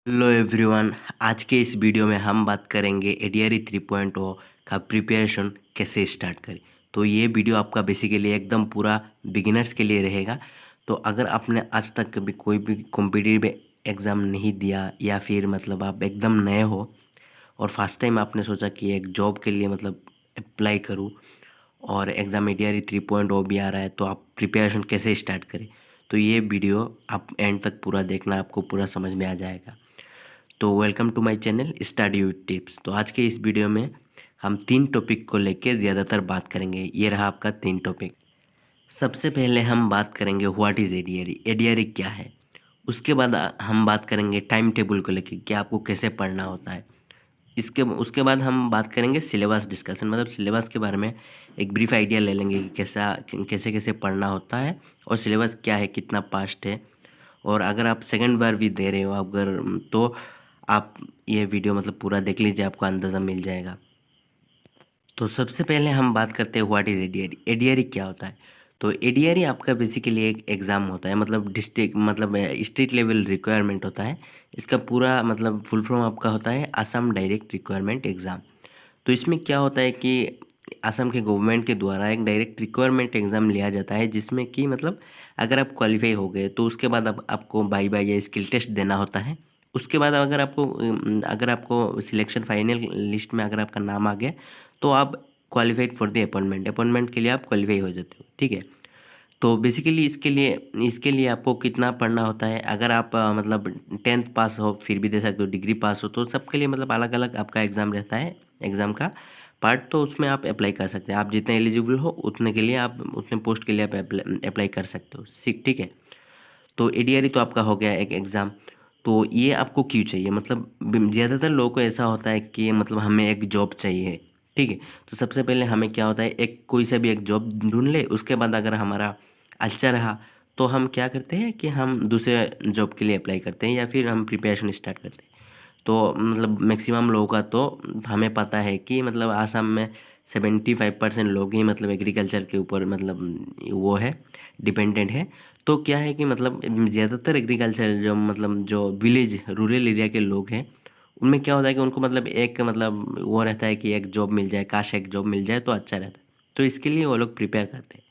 Hello everyone. आज के इस वीडियो में हम बात करेंगे एडीआरई 3.0 का प्रिपरेशन कैसे स्टार्ट करें। तो ये वीडियो आपका बेसिकली एकदम पूरा बिगिनर्स के लिए रहेगा। तो अगर आपने आज तक कभी कोई भी कॉम्पिटिटिव एग्ज़ाम नहीं दिया या फिर मतलब आप एकदम नए हो और फर्स्ट टाइम आपने सोचा कि एक जॉब के लिए मतलब अप्लाई करूँ और एग्ज़ाम एडीआरई 3.0 भी आ रहा है, तो आप प्रिपरेशन कैसे स्टार्ट करें। तो ये वीडियो आप एंड तक पूरा देखना, आपको पूरा समझ में आ जाएगा। तो welcome to my channel study with tips. तो आज के इस वीडियो में हम 3 टॉपिक को लेके ज़्यादातर बात करेंगे। ये रहा आपका 3 टॉपिक। सबसे पहले हम बात करेंगे व्हाट इज़ एडीआरई, एडीआरई क्या है। उसके बाद हम बात करेंगे टाइम टेबल को लेके कि आपको कैसे पढ़ना होता है। इसके उसके बाद हम बात करेंगे सिलेबस डिस्कशन, मतलब सिलेबस के बारे में एक ब्रीफ आइडिया ले लेंगे कि कैसे कैसे पढ़ना होता है और सिलेबस क्या है, कितना पास्ट है। और अगर आप सेकंड बार भी दे रहे हो अगर, तो आप ये वीडियो मतलब पूरा देख लीजिए, आपको अंदाज़ा मिल जाएगा। तो सबसे पहले हम बात करते हैं व्हाट इज़ एडीआरई, एडीआरई क्या होता है। तो एडीआरई आपका बेसिकली एक एग्ज़ाम होता है, मतलब डिस्ट्रिक्ट मतलब स्टेट लेवल रिक्वायरमेंट होता है। इसका पूरा मतलब फुल फॉर्म आपका होता है असम डायरेक्ट रिक्वायरमेंट एग्ज़ाम। तो इसमें क्या होता है कि असम के गवर्नमेंट के द्वारा एक डायरेक्ट रिक्वायरमेंट एग्ज़ाम लिया जाता है, जिसमें कि मतलब अगर आप क्वालिफाई हो गए तो उसके बाद आपको बाई बाई या स्किल टेस्ट देना होता है। उसके बाद अगर आपको सिलेक्शन फाइनल लिस्ट में अगर आपका नाम आ गया तो आप qualified for the appointment, appointment के लिए आप क्वालिफाई हो जाते हो, ठीक है। तो बेसिकली इसके लिए आपको कितना पढ़ना होता है। अगर आप मतलब 10th पास हो फिर भी दे सकते हो, डिग्री पास हो, तो सबके लिए मतलब अलग अलग आपका एग्ज़ाम रहता है, एग्ज़ाम का पार्ट। तो उसमें आप अप्लाई कर सकते हैं, आप जितने एलिजिबल हो उतने के लिए आप उतने पोस्ट के लिए आप अप्लाई कर सकते हो, ठीक है। तो एडीआरई तो आपका हो गया एक एग्ज़ाम। तो ये आपको क्यों चाहिए, मतलब ज़्यादातर लोगों को ऐसा होता है कि मतलब हमें एक जॉब चाहिए, ठीक है। तो सबसे पहले हमें क्या होता है, एक कोई सा भी एक जॉब ढूंढ ले, उसके बाद अगर हमारा अच्छा रहा तो हम क्या करते हैं कि हम दूसरे जॉब के लिए अप्लाई करते हैं या फिर हम प्रिपरेशन स्टार्ट करते हैं। तो मतलब मैक्सिमम लोगों का तो हमें पता है कि मतलब आसाम में 75% लोग ही मतलब एग्रीकल्चर के ऊपर मतलब वो है, डिपेंडेंट है। तो क्या है कि मतलब ज़्यादातर एग्रीकल्चर जो मतलब जो विलेज रूरल एरिया के लोग हैं, उनमें क्या होता है कि उनको मतलब एक मतलब वो रहता है कि एक जॉब मिल जाए, काश एक जॉब मिल जाए तो अच्छा रहता है। तो इसके लिए वो लोग प्रिपेयर करते हैं,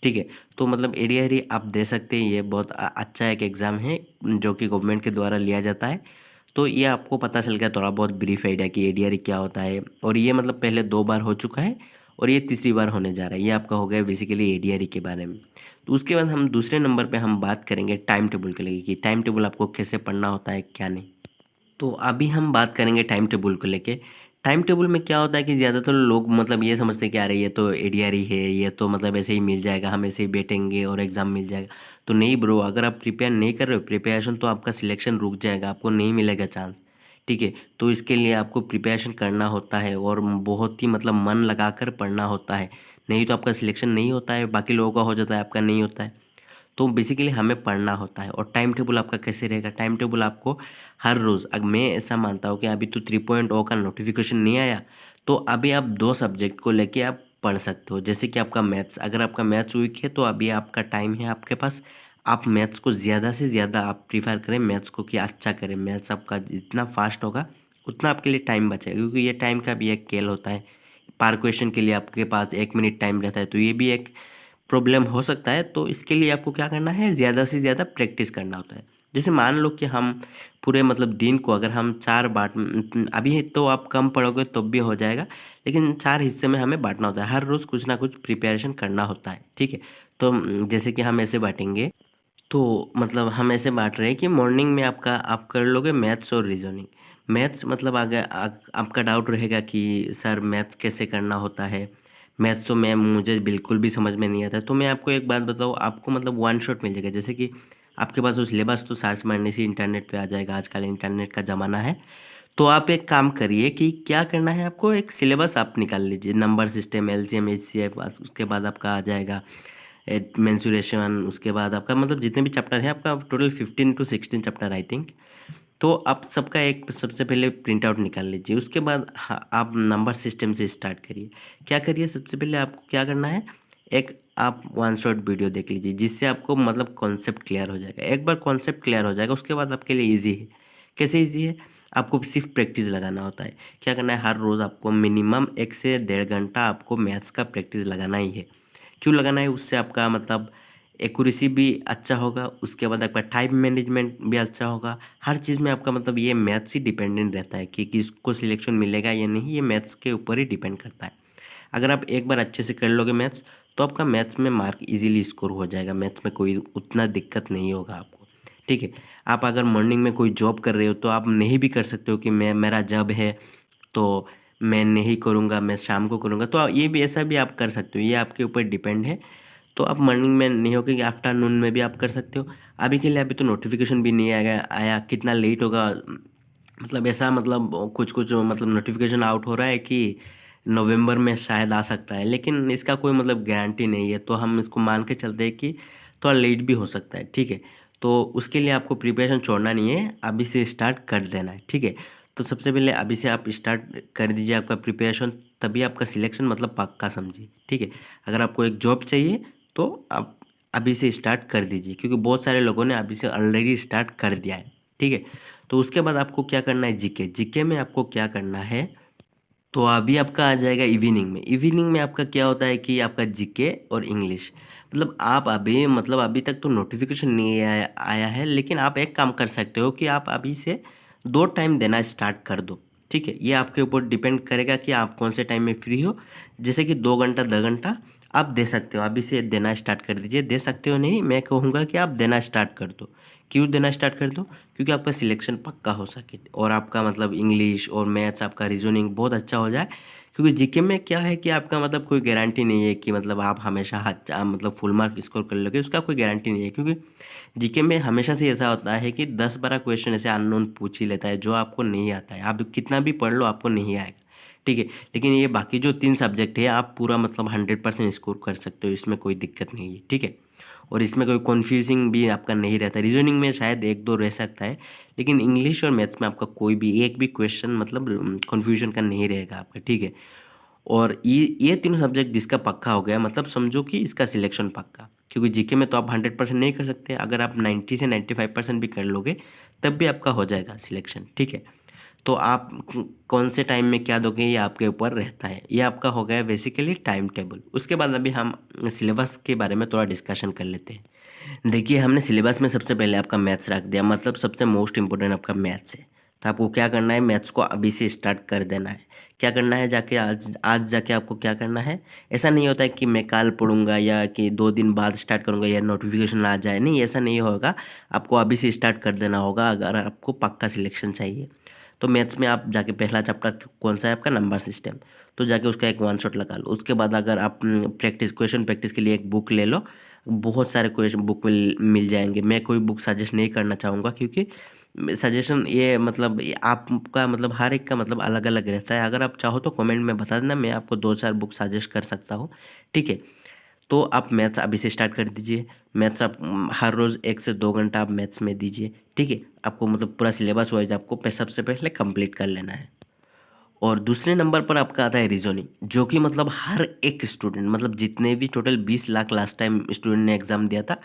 ठीक है। तो मतलब एडीआरई आप दे सकते हैं, ये बहुत अच्छा एक एग्ज़ाम है जो कि गवर्नमेंट के द्वारा लिया जाता है। तो ये आपको पता चल गया थोड़ा बहुत ब्रीफ आइडिया कि एडीआरई क्या होता है। और ये मतलब पहले 2 बार हो चुका है और ये तीसरी बार होने जा रहा है। ये आपका हो गया बेसिकली एडीआरई के बारे में। तो उसके बाद हम दूसरे नंबर पे हम बात करेंगे टाइम टेबल के लिए कि टाइम टेबल आपको कैसे पढ़ना होता है, क्या नहीं। तो अभी हम बात करेंगे टाइम टेबल को लेके। टाइम टेबल में क्या होता है कि ज़्यादातर लोग मतलब ये समझते हैं कि अरे ये तो एडीआरई है, ये तो मतलब ऐसे ही मिल जाएगा, हम ऐसे ही बैठेंगे और एग्ज़ाम मिल जाएगा। तो नहीं ब्रो, अगर आप प्रिपेयर नहीं कर रहे हो प्रिपरेशन, तो आपका सिलेक्शन रुक जाएगा, आपको नहीं मिलेगा चांस, ठीक है। तो इसके लिए आपको प्रिपरेशन करना होता है और बहुत ही मतलब मन लगाकर पढ़ना होता है, नहीं तो आपका सिलेक्शन नहीं होता है, बाकी लोगों का हो जाता है, आपका नहीं होता है। तो बेसिकली हमें पढ़ना होता है। और टाइम टेबल आपका कैसे रहेगा, टाइम टेबल आपको हर रोज़, अगर मैं ऐसा मानता हूँ कि अभी तो 3.0 का नोटिफिकेशन नहीं आया, तो अभी आप 2 सब्जेक्ट को लेके आप पढ़ सकते हो। जैसे कि आपका मैथ्स, अगर आपका मैथ्स वीक है तो अभी आपका टाइम है आपके पास, आप मैथ्स को ज़्यादा से ज़्यादा आप प्रीफर करें मैथ्स को कि अच्छा करें। मैथ्स आपका जितना फास्ट होगा उतना आपके लिए टाइम बचेगा, क्योंकि ये टाइम का भी एक खेल होता है। पर क्वेश्चन के लिए आपके पास 1 मिनट टाइम रहता है, तो ये भी एक प्रॉब्लम हो सकता है। तो इसके लिए आपको क्या करना है, ज़्यादा से ज़्यादा प्रैक्टिस करना होता है। जैसे मान लो कि हम पूरे मतलब दिन को अगर हम 4 अभी तो आप कम पढ़ोगे तो भी हो जाएगा, लेकिन 4 हिस्से में हमें बांटना होता है, हर रोज़ कुछ ना कुछ प्रिपरेशन करना होता है, ठीक है। तो जैसे कि हम ऐसे बांटेंगे, तो मतलब हम ऐसे बांट रहे हैं कि मॉर्निंग में आप कर लोगे मैथ्स और रीजनिंग। मैथ्स मतलब आपका डाउट रहेगा कि सर मैथ्स कैसे करना होता है, मैथ्स तो मुझे बिल्कुल भी समझ में नहीं आता। तो मैं आपको एक बात बताऊँ, आपको मतलब वन शॉट मिल जाएगा। जैसे कि आपके पास वो सिलेबस तो सर्च मारने से इंटरनेट पे आ जाएगा, आजकल इंटरनेट का ज़माना है। तो आप एक काम करिए कि क्या करना है, आपको एक सिलेबस आप निकाल लीजिए, नंबर सिस्टम, एलसीएम, एचसीएफ, उसके बाद आपका आ जाएगा मेंसुरेशन, उसके बाद आपका मतलब जितने भी चैप्टर हैं आपका total 15 to 16 chapter I think. तो आप सबका एक सबसे पहले प्रिंट आउट निकाल लीजिए। उसके बाद आप नंबर सिस्टम से स्टार्ट करिए। क्या करिए, सबसे पहले आपको क्या करना है, एक आप वन शॉट वीडियो देख लीजिए, जिससे आपको मतलब कॉन्सेप्ट क्लियर हो जाएगा। एक बार कॉन्सेप्ट क्लियर हो जाएगा उसके बाद आपके लिए ईजी है कैसे ईजी है? आपको सिर्फ प्रैक्टिस लगाना होता है। क्या करना है, हर रोज़ आपको मिनिमम 1 से 1.5 घंटा आपको मैथ्स का प्रैक्टिस लगाना ही है। क्यों लगाना है? उससे आपका मतलब एक्यूरेसी भी अच्छा होगा, उसके बाद आपका टाइम मैनेजमेंट भी अच्छा होगा। हर चीज़ में आपका मतलब ये मैथ्स ही डिपेंडेंट रहता है कि किसको सिलेक्शन मिलेगा या नहीं, ये मैथ्स के ऊपर ही डिपेंड करता है। अगर आप एक बार अच्छे से कर लोगे मैथ्स, तो आपका मैथ्स में मार्क इजीली स्कोर हो जाएगा, मैथ्स में कोई उतना दिक्कत नहीं होगा आपको। ठीक है। आप अगर मॉर्निंग में कोई जॉब कर रहे हो तो आप नहीं भी कर सकते हो कि मेरा जॉब है तो मैं नहीं करूँगा, मैं शाम को करूँगा, तो ये भी ऐसा भी आप कर सकते हो, ये आपके ऊपर डिपेंड है। तो आप मॉर्निंग में नहीं होगा कि आफ्टरनून में भी आप कर सकते हो। अभी के लिए अभी तो नोटिफिकेशन भी नहीं आया कितना लेट होगा, मतलब ऐसा मतलब कुछ कुछ मतलब नोटिफिकेशन आउट हो रहा है कि नवंबर में शायद आ सकता है, लेकिन इसका कोई मतलब गारंटी नहीं है, तो हम इसको मान के चलते हैं कि थोड़ा लेट भी हो सकता है। ठीक है। तो उसके लिए आपको प्रिपरेशन छोड़ना नहीं है, अभी से स्टार्ट कर देना है। ठीक है। तो सबसे पहले अभी से आप स्टार्ट कर दीजिए आपका प्रिपरेशन, तभी आपका सिलेक्शन मतलब पक्का समझिए। ठीक है। अगर आपको एक जॉब चाहिए तो आप अभी से स्टार्ट कर दीजिए, क्योंकि बहुत सारे लोगों ने अभी से ऑलरेडी स्टार्ट कर दिया है। ठीक है। तो उसके बाद आपको क्या करना है, जीके। जीके में आपको क्या करना है, तो अभी आपका आ जाएगा इवनिंग में। इवनिंग में आपका क्या होता है कि आपका जीके और इंग्लिश, मतलब आप अभी मतलब अभी तक तो नोटिफिकेशन नहीं आया है, लेकिन आप एक काम कर सकते हो कि आप अभी से 2 टाइम देना स्टार्ट कर दो। ठीक है। ये आपके ऊपर डिपेंड करेगा कि आप कौन से टाइम में फ्री हो, जैसे कि 2 घंटा 2 घंटा आप दे सकते हो, अभी से देना स्टार्ट कर दीजिए। दे सकते हो नहीं, मैं कहूँगा कि आप देना स्टार्ट कर दो। क्यों देना स्टार्ट कर दो? क्योंकि आपका सिलेक्शन पक्का हो सके और आपका मतलब इंग्लिश और मैथ्स, आपका रीजनिंग बहुत अच्छा हो जाए। क्योंकि जीके में क्या है कि आपका मतलब कोई गारंटी नहीं है कि मतलब आप हमेशा मतलब फुल मार्क स्कोर कर लोगे, उसका कोई गारंटी नहीं है। क्योंकि जीके में हमेशा से ऐसा होता है कि 10-12 क्वेश्चन ऐसे अननोन पूछ ही लेता है, जो आपको नहीं आता है। आप कितना भी पढ़ लो आपको नहीं आएगा। ठीक है। लेकिन ये बाकी जो 3 सब्जेक्ट है आप पूरा मतलब 100% स्कोर कर सकते हो, इसमें कोई दिक्कत नहीं है। ठीक है। और इसमें कोई कन्फ्यूजिंग भी आपका नहीं रहता। रीजनिंग में शायद एक दो रह सकता है, लेकिन इंग्लिश और मैथ्स में आपका कोई भी एक भी क्वेश्चन मतलब कन्फ्यूजन का नहीं रहेगा आपका। ठीक है। और ये तीनों सब्जेक्ट जिसका पक्का हो गया, मतलब समझो कि इसका सिलेक्शन पक्का। क्योंकि जीके में तो आप 100% नहीं कर सकते, अगर आप 90 से 95% भी कर लोगे तब भी आपका हो जाएगा सिलेक्शन। ठीक है। तो आप कौन से टाइम में क्या दोगे ये आपके ऊपर रहता है। ये आपका हो गया बेसिकली टाइम टेबल। उसके बाद अभी हम सिलेबस के बारे में थोड़ा डिस्कशन कर लेते हैं। देखिए, हमने सिलेबस में सबसे पहले आपका मैथ्स रख दिया, मतलब सबसे मोस्ट इंपॉर्टेंट आपका मैथ्स है। तो आपको क्या करना है, मैथ्स को अभी से स्टार्ट कर देना है। क्या करना है, जाके आज आज जाके आपको क्या करना है। ऐसा नहीं होता है कि मैं कल पढ़ूंगा या कि 2 दिन बाद स्टार्ट करूंगा या नोटिफिकेशन आ जाए, नहीं, ऐसा नहीं होगा। आपको अभी से स्टार्ट कर देना होगा अगर आपको पक्का सिलेक्शन चाहिए। तो मैथ्स में आप जाके पहला चैप्टर कौन सा है आपका, नंबर सिस्टम। तो जाके उसका एक वन शॉट लगा लो। उसके बाद अगर आप क्वेश्चन प्रैक्टिस के लिए एक बुक ले लो, बहुत सारे क्वेश्चन बुक मिल जाएंगे। मैं कोई बुक सजेस्ट नहीं करना चाहूँगा, क्योंकि सजेशन ये मतलब ये आपका मतलब हर एक का मतलब अलग अलग रहता है। अगर आप चाहो तो कमेंट में बता देना, मैं आपको 2-4 बुक सजेस्ट कर सकता हूँ। ठीक है। तो आप मैथ्स अभी से स्टार्ट कर दीजिए। मैथ्स आप हर रोज़ 1 से 2 घंटा आप मैथ्स में दीजिए। ठीक है। आपको मतलब पूरा सिलेबस वाइज आपको सबसे पहले कंप्लीट कर लेना है। और दूसरे नंबर पर आपका आता है रीजनिंग, जो कि मतलब हर एक स्टूडेंट, मतलब जितने भी total 20 lakh last time student ने एग्जाम दिया था,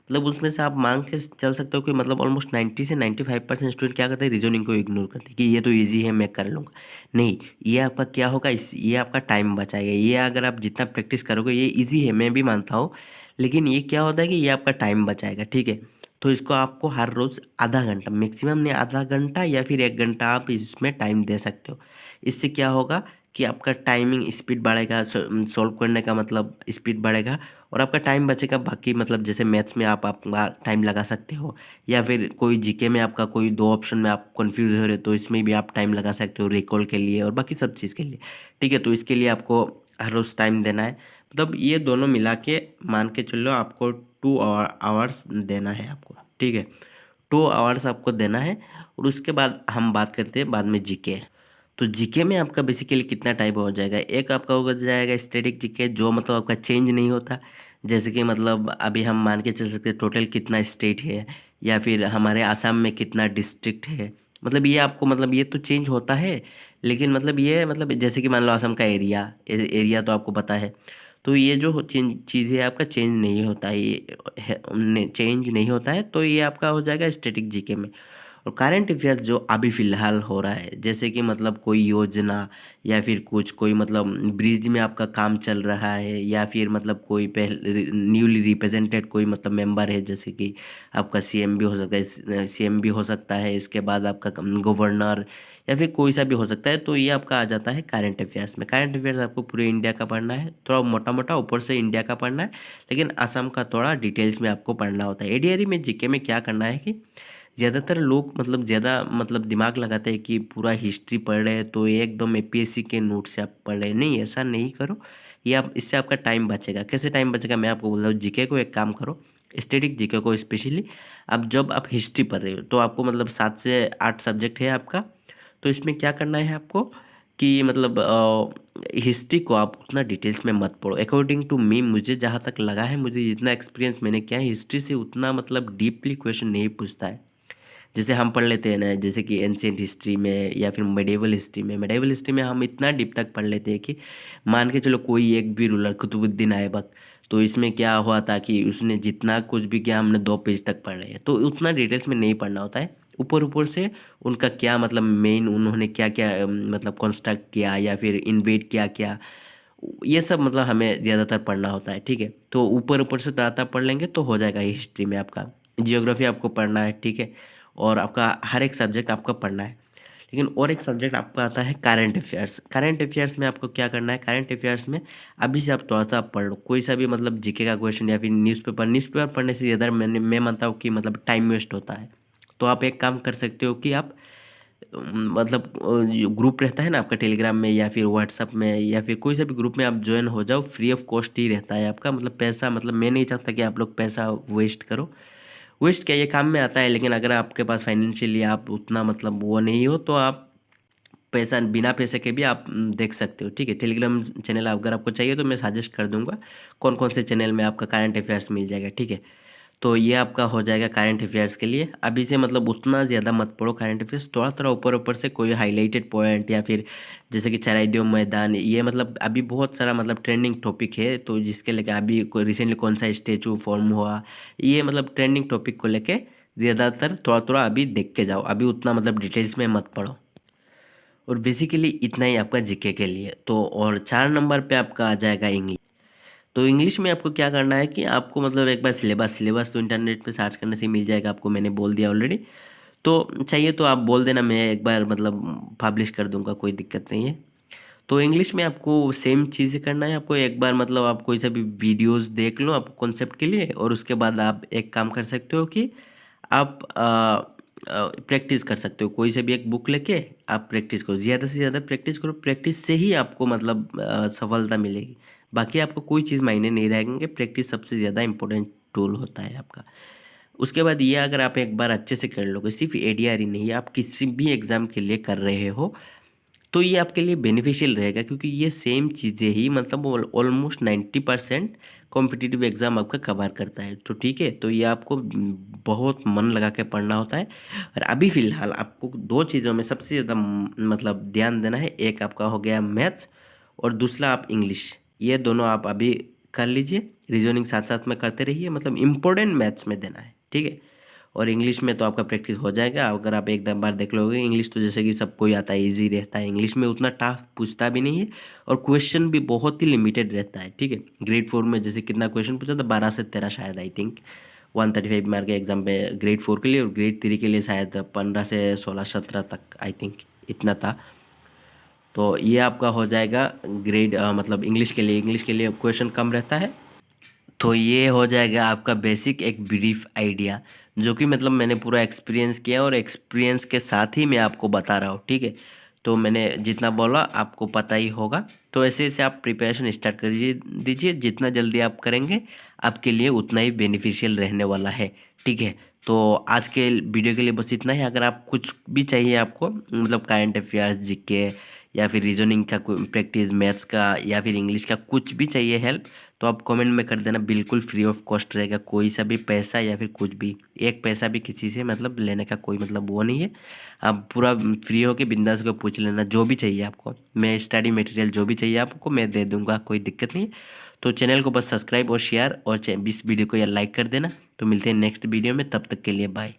मतलब उसमें से आप मांग के चल सकते हो कि मतलब ऑलमोस्ट 90 से 95% स्टूडेंट क्या करते हैं, रीजनिंग को इग्नोर करते हैं कि ये तो इजी है मैं कर लूँगा। नहीं, ये आपका क्या होगा, ये आपका टाइम बचाएगा। ये अगर आप जितना प्रैक्टिस करोगे, ये ईजी है मैं भी मानता हूँ, लेकिन ये क्या होता है कि ये आपका टाइम बचाएगा। ठीक है। तो इसको आपको हर रोज़ आधा घंटा, मैक्सिमम नहीं, आधा घंटा या फिर 1 घंटा आप इसमें टाइम दे सकते हो। इससे क्या होगा कि आपका टाइमिंग स्पीड बढ़ेगा, सॉल्व करने का मतलब स्पीड बढ़ेगा, और आपका टाइम बचेगा। बाकी मतलब जैसे मैथ्स में आप अपना टाइम लगा सकते हो, या फिर कोई जीके में आपका कोई 2 ऑप्शन में आप कंफ्यूज हो रहे हो तो इसमें भी आप टाइम लगा सकते हो रिकॉल के लिए और बाकी सब चीज़ के लिए। ठीक है। तो इसके लिए आपको हर रोज़ टाइम देना है, मतलब ये दोनों मिला के मान के चलो आपको 2 आवर्स देना है आपको। ठीक है। 2 आवर्स आपको देना है। और उसके बाद हम बात करते हैं बाद में जीके। तो जीके में आपका बेसिकली कितना टाइप हो जाएगा, एक आपका हो जाएगा स्टैटिक जीके, जो मतलब आपका चेंज नहीं होता। जैसे कि मतलब अभी हम मान के चल सकते हैं टोटल कितना स्टेट है, या फिर हमारे आसाम में कितना डिस्ट्रिक्ट है। मतलब ये आपको मतलब ये तो चेंज होता है, लेकिन मतलब ये मतलब जैसे कि मान लो आसाम का एरिया एरिया तो आपको पता है। तो ये जो चीज़ है आपका चेंज नहीं होता है, ये चेंज नहीं होता है, तो ये आपका हो जाएगा स्टैटिक जीके में। और करंट अफेयर्स जो अभी फ़िलहाल हो रहा है, जैसे कि मतलब कोई योजना या फिर कुछ कोई मतलब ब्रिज में आपका काम चल रहा है, या फिर मतलब कोई पहले न्यूली रिप्रेजेंटेड कोई मतलब मेंबर है, जैसे कि आपका सीएम भी हो सकता है, सीएम भी हो सकता है, इसके बाद आपका गवर्नर या फिर कोई सा भी हो सकता है। तो ये आपका आ जाता है करंट अफेयर्स में। करंट अफेयर्स आपको पूरे इंडिया का पढ़ना है, थोड़ा मोटा मोटा ऊपर से इंडिया का पढ़ना है, लेकिन असम का थोड़ा डिटेल्स में आपको पढ़ना होता है। एडीआरई में जीके में क्या करना है कि ज़्यादातर लोग मतलब ज़्यादा मतलब दिमाग लगाते हैं कि पूरा हिस्ट्री पढ़ रहे हैं तो ये एकदम एपीएससी के नोट से आप पढ़ रहे हैं। नहीं, ऐसा नहीं करो। ये आप इससे आपका टाइम बचेगा। कैसे टाइम बचेगा मैं आपको बोल रहा हूँ। जीके को एक काम करो, स्टैटिक जीके को स्पेशली। अब जब आप हिस्ट्री पढ़ रहे हो तो आपको मतलब 7 से 8 सब्जेक्ट है आपका। तो इसमें क्या करना है आपको कि मतलब हिस्ट्री को आप उतना डिटेल्स में मत पढ़ो। अकॉर्डिंग टू मी, मुझे जहाँ तक लगा है, मुझे जितना एक्सपीरियंस मैंने किया है, हिस्ट्री से उतना मतलब डीपली क्वेश्चन नहीं पूछता है। जैसे हम पढ़ लेते हैं ना, जैसे कि एंशिएंट हिस्ट्री में या फिर मेडिवल हिस्ट्री में हम इतना डीप तक पढ़ लेते हैं कि मान के चलो कोई एक भी रूलर कुतुबुद्दीन ऐबक, तो इसमें क्या हुआ था कि उसने जितना कुछ भी किया हमने 2 पेज तक पढ़ रहे हैं। तो उतना डिटेल्स में नहीं पढ़ना होता है, ऊपर ऊपर से उनका क्या मतलब मेन उन्होंने क्या क्या मतलब कंस्ट्रक्ट किया या फिर इन्वेड किया क्या, ये सब मतलब हमें ज़्यादातर पढ़ना होता है। ठीक है, तो ऊपर ऊपर से ज़्यादातर पढ़ लेंगे तो हो जाएगा हिस्ट्री में आपका। जियोग्राफी आपको पढ़ना है, ठीक है, और आपका हर एक सब्जेक्ट आपका पढ़ना है। लेकिन और एक सब्जेक्ट आपका आता है करंट अफेयर्स। करंट अफेयर्स में आपको क्या करना है, करंट अफेयर्स में अभी से आप थोड़ा सा पढ़ लो, कोई सा भी मतलब जीके का क्वेश्चन या फिर न्यूज़पेपर पढ़ने से ज़्यादा मैं मानता हूँ कि मतलब टाइम वेस्ट होता है। तो आप एक काम कर सकते हो कि आप मतलब ग्रुप रहता है ना आपका टेलीग्राम में या फिर व्हाट्सअप में या फिर कोई सा भी ग्रुप में आप ज्वाइन हो जाओ। फ्री ऑफ कॉस्ट ही रहता है आपका, मतलब पैसा, मतलब मैं नहीं चाहता कि आप लोग पैसा वेस्ट करो। वेस्ट क्या, ये काम में आता है, लेकिन अगर आपके पास फाइनेंशियली आप उतना मतलब वो नहीं हो तो आप पैसा बिना पैसे के भी आप देख सकते हो। ठीक है, टेलीग्राम चैनल अगर आपको चाहिए तो मैं सजेस्ट कर दूंगा कौन कौन से चैनल में आपका करंट अफेयर्स मिल जाएगा। ठीक है, तो ये आपका हो जाएगा करंट अफेयर्स के लिए। अभी से मतलब उतना ज़्यादा मत पढ़ो करंट अफेयर्स, थोड़ा थोड़ा ऊपर ऊपर से कोई हाईलाइटेड पॉइंट या फिर जैसे कि चराइदेव मैदान, ये मतलब अभी बहुत सारा मतलब ट्रेंडिंग टॉपिक है, तो जिसके लेके अभी रिसेंटली कौन सा स्टेचू फॉर्म हुआ, ये मतलब ट्रेंडिंग टॉपिक को लेके ज़्यादातर थोड़ा थोड़ा अभी देख के जाओ, अभी उतना मतलब डिटेल्स में मत पढ़ो। और बेसिकली इतना ही आपका जीके के लिए। तो और 4 नंबर पे आपका आ जाएगा इंग्लिश। तो इंग्लिश में आपको क्या करना है कि आपको मतलब एक बार सिलेबस तो इंटरनेट पे सर्च करने से मिल जाएगा आपको, मैंने बोल दिया ऑलरेडी। तो चाहिए तो आप बोल देना, मैं एक बार मतलब पब्लिश कर दूंगा, कोई दिक्कत नहीं है। तो इंग्लिश में आपको सेम चीज़ करना है। आपको एक बार मतलब आप कोई सा भी वीडियोस देख लो आपको कॉन्सेप्ट के लिए, और उसके बाद आप एक काम कर सकते हो कि आप प्रैक्टिस कर सकते हो। कोई से भी एक बुक लेके आप प्रैक्टिस करो, ज़्यादा से ज़्यादा प्रैक्टिस करो। प्रैक्टिस से ही आपको मतलब सफलता मिलेगी। बाकी आपको कोई चीज़ मायने नहीं रहेंगे, प्रैक्टिस सबसे ज़्यादा इंपॉर्टेंट टूल होता है आपका। उसके बाद ये अगर आप एक बार अच्छे से कर लोगे, सिर्फ एडीआर ही नहीं, आप किसी भी एग्ज़ाम के लिए कर रहे हो, तो ये आपके लिए बेनिफिशियल रहेगा, क्योंकि ये सेम चीज़ें ही मतलब ऑलमोस्ट 90% कॉम्पिटिटिव एग्ज़ाम आपका कवर करता है। तो ठीक है, तो ये आपको बहुत मन लगा के पढ़ना होता है। और अभी फ़िलहाल आपको 2 चीज़ों में सबसे ज़्यादा मतलब ध्यान देना है। एक आपका हो गया मैथ्स और दूसरा आप इंग्लिश, ये दोनों आप अभी कर लीजिए। रीजनिंग साथ साथ में करते रहिए, मतलब इम्पोर्टेंट मैथ्स में देना है। ठीक है, और इंग्लिश में तो आपका प्रैक्टिस हो जाएगा। अगर आप एक बार देख लोगे इंग्लिश, तो जैसे कि सबको ही आता है, इजी रहता है। इंग्लिश में उतना टफ पूछता भी नहीं है, और क्वेश्चन भी बहुत ही लिमिटेड रहता है। ठीक है, ग्रेड 4 में जैसे कितना क्वेश्चन पूछा था, 12 से 13 शायद, आई थिंक 135 मार्क के एग्जाम पे ग्रेड 4 के लिए, और ग्रेड 3 के लिए शायद 15 से 16-17 तक, आई थिंक इतना था। तो ये आपका हो जाएगा ग्रेड मतलब इंग्लिश के लिए क्वेश्चन कम रहता है। तो ये हो जाएगा आपका बेसिक एक ब्रीफ आइडिया, जो कि मतलब मैंने पूरा एक्सपीरियंस किया और एक्सपीरियंस के साथ ही मैं आपको बता रहा हूँ। ठीक है, तो मैंने जितना बोला आपको पता ही होगा। तो ऐसे ऐसे आप प्रिपरेशन स्टार्ट कर दीजिए। जितना जल्दी आप करेंगे आपके लिए उतना ही बेनिफिशियल रहने वाला है। ठीक है, तो आज के वीडियो के लिए बस इतना ही। अगर आप कुछ भी चाहिए आपको मतलब करंट अफेयर्स, जीके या फिर रीजनिंग का प्रैक्टिस, मैथ्स का या फिर इंग्लिश का, कुछ भी चाहिए हेल्प, तो आप कमेंट में कर देना। बिल्कुल फ्री ऑफ कॉस्ट रहेगा, कोई सा भी पैसा या फिर कुछ भी, एक पैसा भी किसी से मतलब लेने का कोई मतलब वो नहीं है। आप पूरा फ्री होके बिंदास होकर पूछ लेना, जो भी चाहिए आपको। मैं स्टडी मटेरियल जो भी चाहिए आपको मैं दे दूंगा, कोई दिक्कत नहीं है। तो चैनल को बस सब्सक्राइब और शेयर और इस वीडियो को या लाइक कर देना। तो मिलते हैं नेक्स्ट वीडियो में, तब तक के लिए बाय।